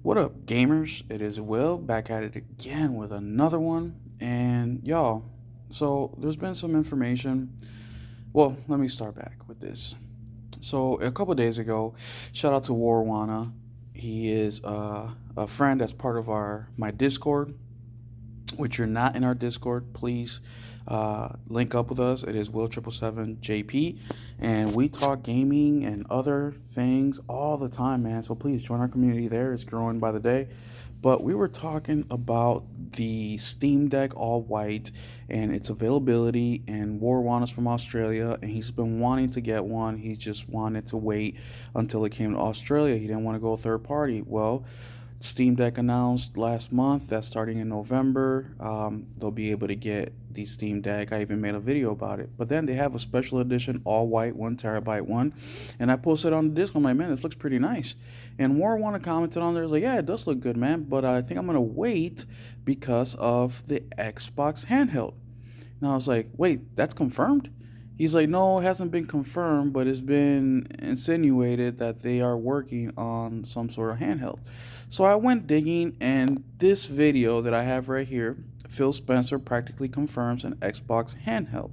What up, gamers? It is Will back at it again with another one. And y'all, so there's been some information. Well, let me start back with this. So a couple days ago, shout out to Warwana. He is a friend that's part of my Discord. Which you're not in our Discord, please link up with us. It is Will777JP, and we talk gaming and other things all the time, man. So please join our community there. It's growing by the day. But we were talking about the Steam Deck all white and its availability. And Warwan is from Australia, and he's been wanting to get one. He just wanted to wait until it came to Australia. He didn't want to go third party. Well, Steam Deck announced last month that starting in November, they'll be able to get the Steam Deck. I even made a video about it. But then they have a special edition, all white, 1 TB one. And I posted on the Discord. I'm like, man, this looks pretty nice. And Warwana commented on there, was like, yeah, it does look good, man. But I think I'm going to wait because of the Xbox handheld. And I was like, wait, that's confirmed? He's like, no, it hasn't been confirmed, but it's been insinuated that they are working on some sort of handheld. So I went digging, and this video that I have right here, Phil Spencer practically confirms an Xbox handheld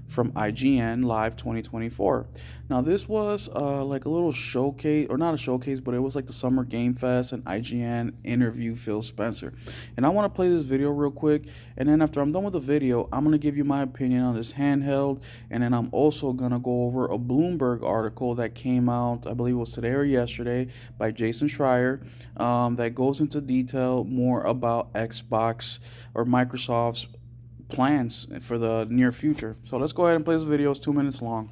from IGN Live 2024. Now this was like a little showcase, or not a showcase, but it was like the Summer Game Fest and IGN interview Phil Spencer. And I want to play this video real quick, and then after I'm done with the video, I'm going to give you my opinion on this handheld, and then I'm also going to go over a Bloomberg article that came out, I believe it was today or yesterday, by Jason Schreier, that goes into detail more about Xbox or Microsoft's plans for the near future. So let's go ahead and play this video. It's 2 minutes long.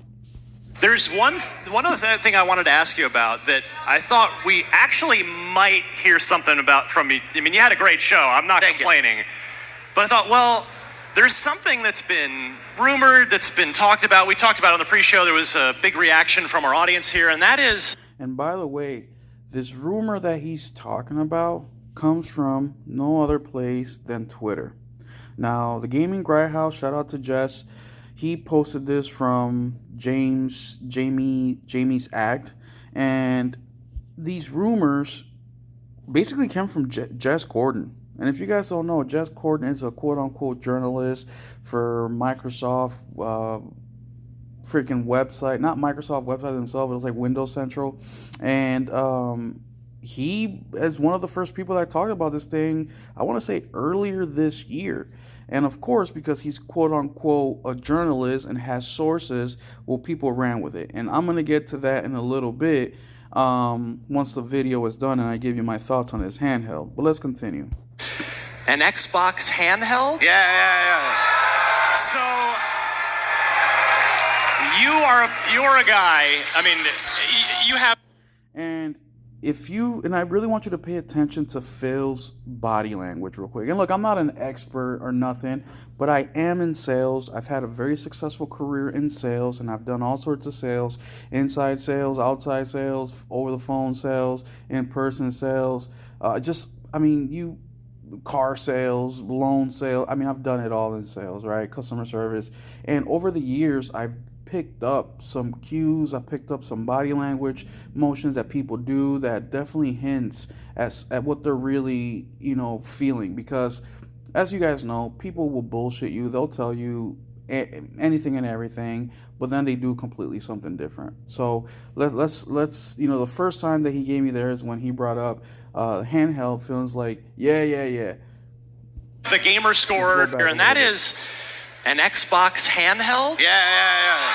There's one other thing I wanted to ask you about that I thought we actually might hear something about from you. I mean, you had a great show. I'm not complaining. But I thought, well, there's something that's been rumored, that's been talked about. We talked about it on the pre-show. There was a big reaction from our audience here, and that is... And by the way, this rumor that he's talking about comes from no other place than Twitter. Now, the Gaming Grindhouse, shout out to Jess. He posted this from Jamie's Act, and these rumors basically came from Jess Gordon. And if you guys don't know, Jess Gordon is a quote-unquote journalist for Microsoft freaking website, not Microsoft website themselves, it was like Windows Central, and he is one of the first people that talked about this thing, I want to say earlier this year. And of course, because he's quote-unquote a journalist and has sources, well, people ran with it. And I'm going to get to that in a little bit once the video is done and I give you my thoughts on this handheld. But let's continue. An Xbox handheld? Yeah. So, you're a guy, I mean, you have... And I really want you to pay attention to Phil's body language real quick. And look, I'm not an expert or nothing, but I am in sales. I've had a very successful career in sales, and I've done all sorts of sales, inside sales, outside sales, over the phone sales, in-person sales, car sales, loan sales. I mean, I've done it all in sales, right? Customer service. And over the years, I've picked up some cues, I picked up some body language motions that people do that definitely hints at what they're really, feeling. Because as you guys know, people will bullshit you. They'll tell you anything and everything, but then they do completely something different. So let's the first sign that he gave me there is when he brought up handheld. Feels like yeah. The gamer score, and that is an Xbox handheld? Yeah.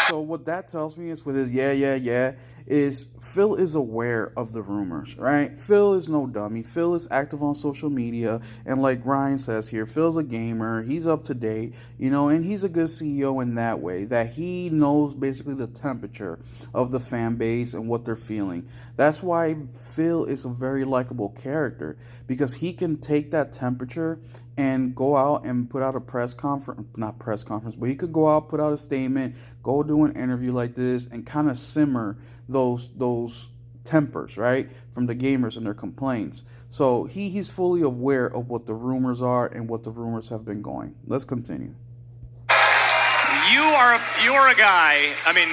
So what that tells me is with his yeah, is Phil is aware of the rumors, right? Phil is no dummy. Phil is active on social media, and like Ryan says here, Phil's a gamer. He's up to date, and he's a good CEO in that way, that he knows basically the temperature of the fan base and what they're feeling. That's why Phil is a very likable character, because he can take that temperature and go out and put out but he could go out, put out a statement, go do an interview like this, and kind of simmer those tempers, right, from the gamers and their complaints. So he's fully aware of what the rumors are and what the rumors have been going. Let's continue. You're a guy, I mean,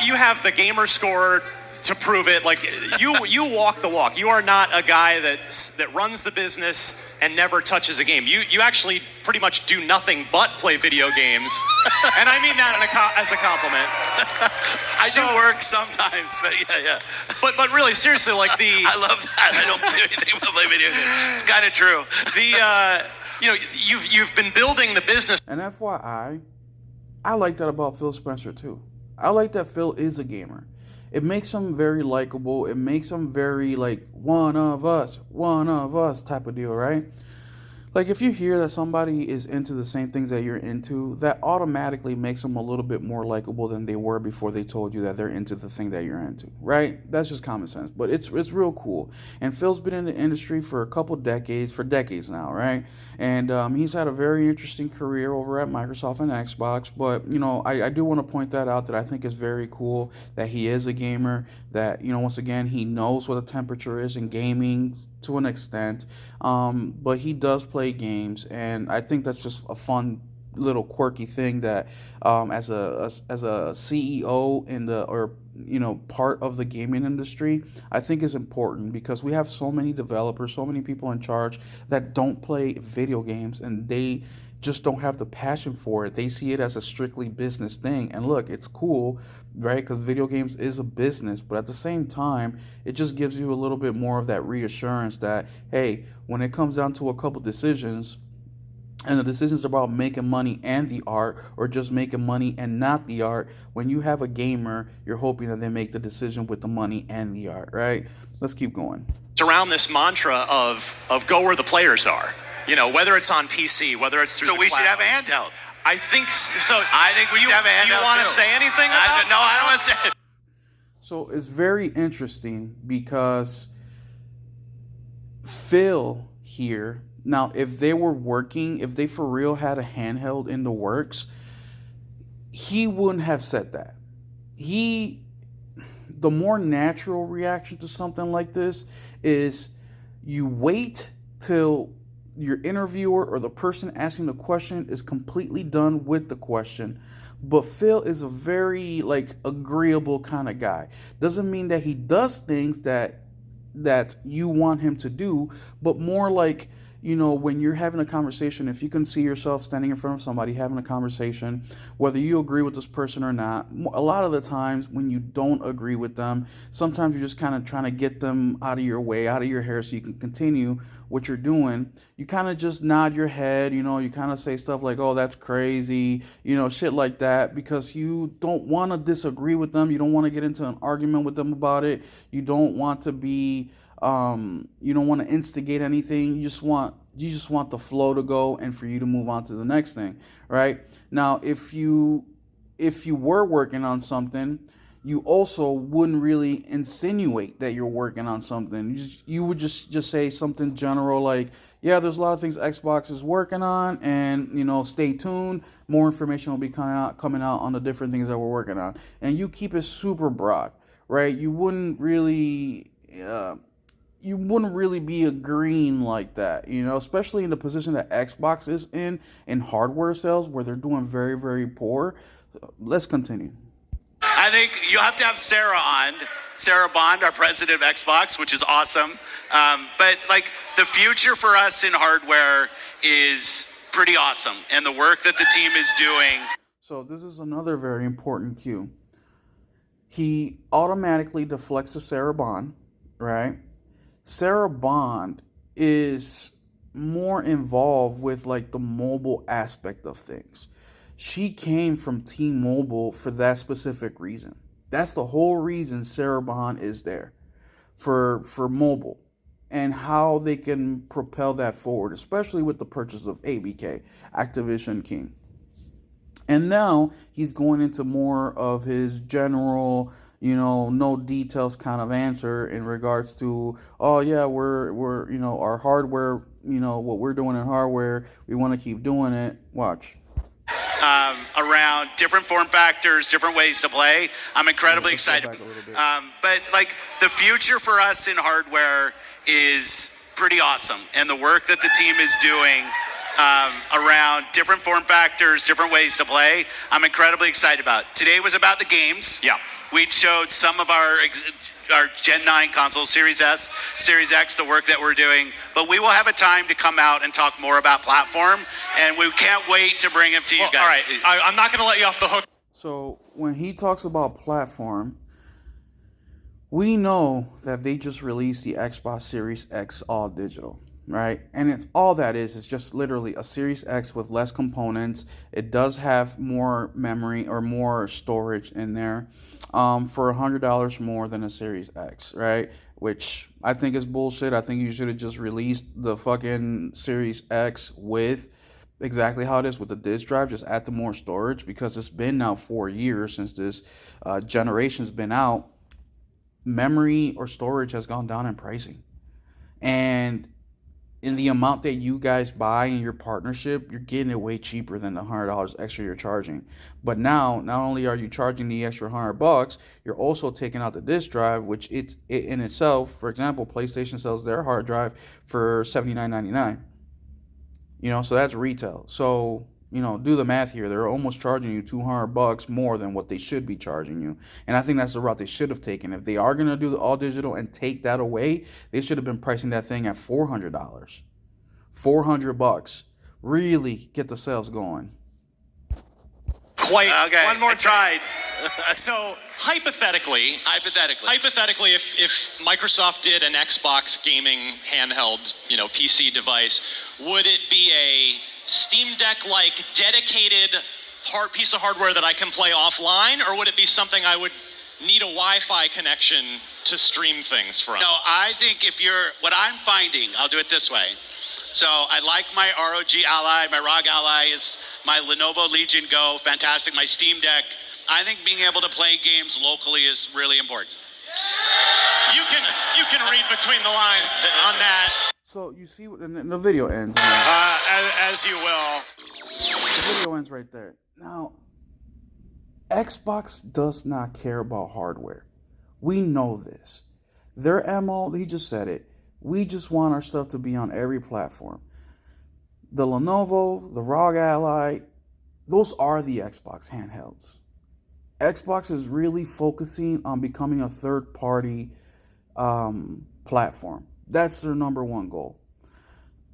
you have the gamer score to prove it. Like you walk the walk. You are not a guy that runs the business and never touches a game. You actually pretty much do nothing but play video games, and I mean that as a compliment. I do work sometimes, but yeah. But really, seriously, like I love that. I don't do anything but play video games. It's kind of true. You've been building the business. And FYI, I like that about Phil Spencer too. I like that Phil is a gamer. It makes him very likable. It makes him very like one of us type of deal, right? Like if you hear that somebody is into the same things that you're into, that automatically makes them a little bit more likable than they were before they told you that they're into the thing that you're into, right? That's just common sense, but it's real cool. And Phil's been in the industry for decades now, right? And he's had a very interesting career over at Microsoft and Xbox. But I do want to point that out, that I think is very cool that he is a gamer. That once again, he knows what the temperature is in gaming to an extent, but he does play games, and I think that's just a fun little quirky thing that as a CEO in the part of the gaming industry, I think is important, because we have so many developers, so many people in charge that don't play video games, and they just don't have the passion for it. They see it as a strictly business thing. And look, it's cool, right? Because video games is a business, but at the same time, it just gives you a little bit more of that reassurance that, hey, when it comes down to a couple decisions, and the decisions are about making money and the art, or just making money and not the art, when you have a gamer, you're hoping that they make the decision with the money and the art, right? Let's keep going. It's around this mantra of go where the players are. Whether it's on PC, whether it's through So the we cloud. should have a handheld. I think so. I think we should have a handheld. You want to too. say anything about No, I don't want to say it. So it's very interesting because Phil here, now if they for real had a handheld in the works, he wouldn't have said that. The more natural reaction to something like this is you wait till your interviewer or the person asking the question is completely done with the question. But Phil is a very agreeable kind of guy. Doesn't mean that he does things that you want him to do, but more like, when you're having a conversation, if you can see yourself standing in front of somebody having a conversation, whether you agree with this person or not, a lot of the times when you don't agree with them, sometimes you're just kind of trying to get them out of your way, out of your hair, so you can continue what you're doing. You kind of just nod your head, you kind of say stuff like, oh, that's crazy, shit like that, because you don't want to disagree with them. You don't want to get into an argument with them about it. You don't want to be you don't want to instigate anything. You just want the flow to go and for you to move on to the next thing, right? Now, if you were working on something, you also wouldn't really insinuate that you're working on something. You would just say something general like, yeah, there's a lot of things Xbox is working on, and stay tuned. More information will be coming out on the different things that we're working on, and you keep it super broad, right? You wouldn't really be agreeing like that, especially in the position that Xbox is in hardware sales, where they're doing very, very poor. Let's continue. I think you have to have Sarah Bond, our president of Xbox, which is awesome. But the future for us in hardware is pretty awesome, and the work that the team is doing. So this is another very important cue. He automatically deflects to Sarah Bond, right? Sarah Bond is more involved with the mobile aspect of things. She came from T-Mobile for that specific reason. That's the whole reason Sarah Bond is there, for mobile, and how they can propel that forward, especially with the purchase of ABK, Activision King. And now he's going into more of his general, no details kind of answer in regards to, oh yeah, we're our hardware, what we're doing in hardware, we want to keep doing it. Watch. Around different form factors, different ways to play. I'm incredibly excited. But the future for us in hardware is pretty awesome, and the work that the team is doing around different form factors, different ways to play, I'm incredibly excited about. Today was about the games. Yeah. We showed some of our Gen 9 console, Series S, Series X, the work that we're doing. But we will have a time to come out and talk more about platform, and we can't wait to bring them to you guys. All right, I'm not going to let you off the hook. So when he talks about platform, we know that they just released the Xbox Series X all digital, right? And it's all that is. It's just literally a Series X with less components. It does have more memory or more storage in there, for $100 more than a Series X, right? Which I think is bullshit. I think you should have just released the fucking Series X with exactly how it is with the disk drive. Just add the more storage, because it's been now 4 years since this generation's been out. Memory or storage has gone down in pricing, and in the amount that you guys buy in your partnership, you're getting it way cheaper than the $100 extra you're charging. But now, not only are you charging the extra $100, you're also taking out the disk drive, which it in itself, for example, PlayStation sells their hard drive for $79.99. So that's retail. So do the math here. They're almost charging you $200 more than what they should be charging you. And I think that's the route they should have taken. If they are going to do the all digital and take that away, they should have been pricing that thing at $400. $400. Really get the sales going. Quite. Okay, One more I tried. So hypothetically, if Microsoft did an Xbox gaming handheld, PC device, would it be a Steam Deck-like dedicated piece of hardware that I can play offline, or would it be something I would need a Wi-Fi connection to stream things from? No, I think what I'm finding, I'll do it this way. So I like my ROG Ally, my ROG Ally is my Lenovo Legion Go, fantastic, my Steam Deck. I think being able to play games locally is really important. You can read between the lines on that. So you see, the video ends. As you will. The video ends right there. Now, Xbox does not care about hardware. We know this. Their MO, he just said it. We just want our stuff to be on every platform. The Lenovo, the ROG Ally, those are the Xbox handhelds. Xbox is really focusing on becoming a third-party platform. That's their number one goal.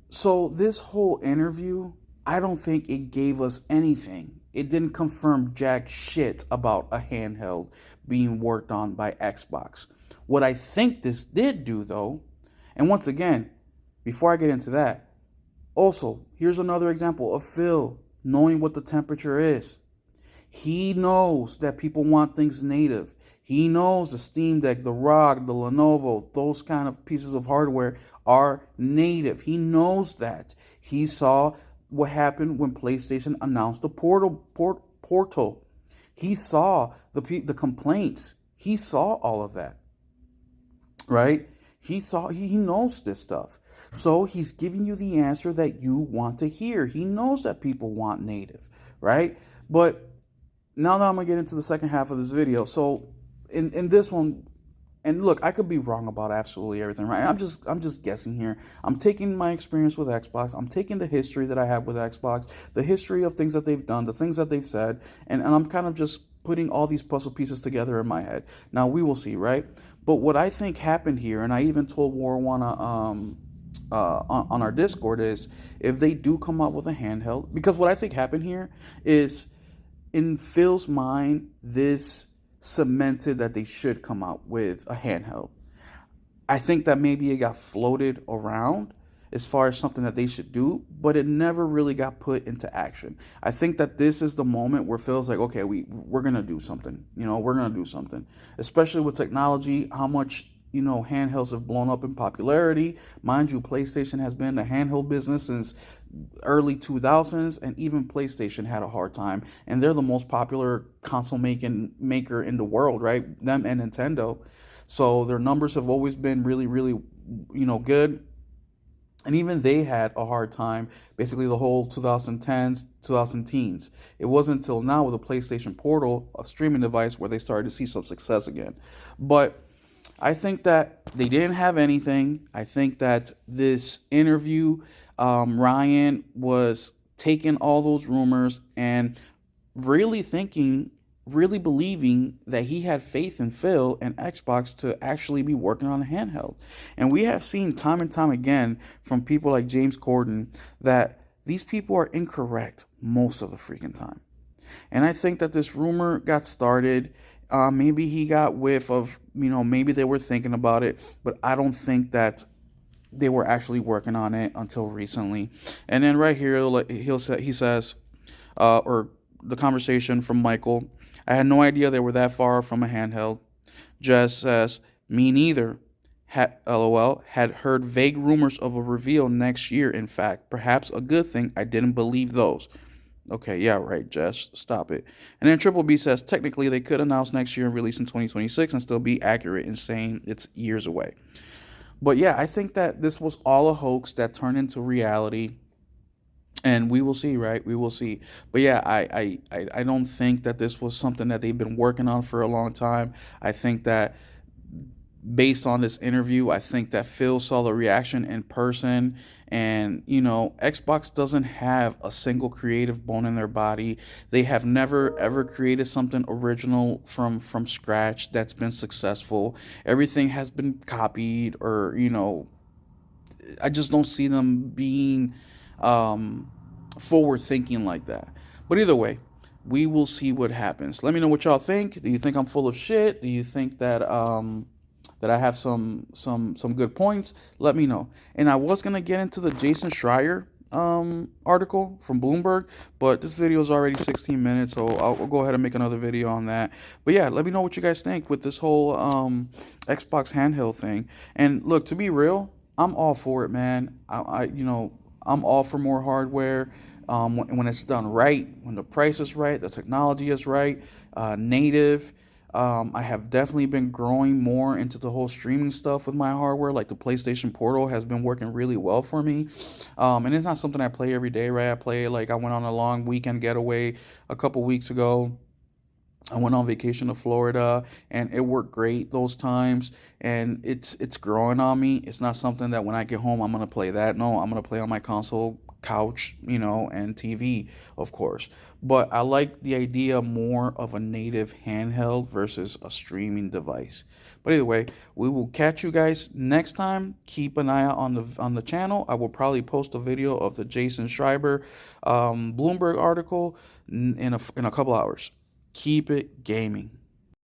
So this whole interview, I don't think it gave us anything. It didn't confirm jack shit about a handheld being worked on by Xbox. What I think this did do, though, and once again, before I get into that, also, here's another example of Phil knowing what the temperature is. He knows that people want things native. He knows the Steam Deck, the ROG, the Lenovo, those kind of pieces of hardware are native. He knows that. He saw what happened when PlayStation announced the Portal. He saw the complaints. He saw all of that. Right? He knows this stuff. So he's giving you the answer that you want to hear. He knows that people want native, right? But now that I'm going to get into the second half of this video. So in this one, and look, I could be wrong about absolutely everything, right? I'm just guessing here. I'm taking my experience with Xbox. I'm taking the history that I have with Xbox, the history of things that they've done, the things that they've said, and I'm kind of just putting all these puzzle pieces together in my head. Now, we will see, right? But what I think happened here, and I even told Warwana on our Discord, is if they do come out with a handheld, because what I think happened here is, in Phil's mind, this cemented that they should come out with a handheld. I think that maybe it got floated around as far as something that they should do, but it never really got put into action. I think that this is the moment where Phil's like, okay, we're gonna do something. We're gonna do something, especially with technology. How much handhelds have blown up in popularity. Mind you, PlayStation has been in the handheld business since early 2000s, and even PlayStation had a hard time, and they're the most popular console maker in the world, right? Them and Nintendo. So their numbers have always been really, really, good. And even they had a hard time, basically the whole 2010s, 2010s. It wasn't until now with the PlayStation Portal, a streaming device, where they started to see some success again. But I think that they didn't have anything. I think that this interview, Ryan was taking all those rumors and really thinking really believing that he had faith in Phil and Xbox to actually be working on a handheld. And we have seen time and time again from people like James Corden that these people are incorrect most of the freaking time. And I think that this rumor got started. Maybe he got whiff of, maybe they were thinking about it, but I don't think that they were actually working on it until recently. And then right here, he says, or the conversation from Michael, I had no idea they were that far from a handheld. Jess says, me neither. LOL, had heard vague rumors of a reveal next year, in fact. Perhaps a good thing I didn't believe those. Okay, yeah, right, Jess. Stop it. And then Triple B says, technically, they could announce next year and release in 2026 and still be accurate in saying it's years away. But yeah, I think that this was all a hoax that turned into reality. And we will see, right? We will see. But yeah, I don't think that this was something that they've been working on for a long time. I think that based on this interview, I think that Phil saw the reaction in person. And, Xbox doesn't have a single creative bone in their body. They have never, ever created something original from scratch that's been successful. Everything has been copied or, I just don't see them being forward thinking like that. But either way, we will see what happens. Let me know what y'all think. Do you think I'm full of shit? Do you think that that I have some good points? Let me know. And I was gonna get into the Jason Schreier article from Bloomberg, but this video is already 16 minutes, so I'll go ahead and make another video on that. But yeah, let me know what you guys think with this whole Xbox handheld thing. And look, to be real, I'm all for it, man. I'm all for more hardware. When it's done right, when the price is right, the technology is right, native. I have definitely been growing more into the whole streaming stuff with my hardware. Like the PlayStation Portal has been working really well for me. And it's not something I play every day, right? I went on a long weekend getaway a couple weeks ago. I went on vacation to Florida and it worked great those times, and it's growing on me. It's not something that when I get home I'm gonna play that. No, I'm gonna play on my console, couch, and TV, of course. But I like the idea more of a native handheld versus a streaming device. But either way, we will catch you guys next time. Keep an eye out on the channel. I will probably post a video of the Jason Schreiber Bloomberg article in a couple hours. Keep it gaming.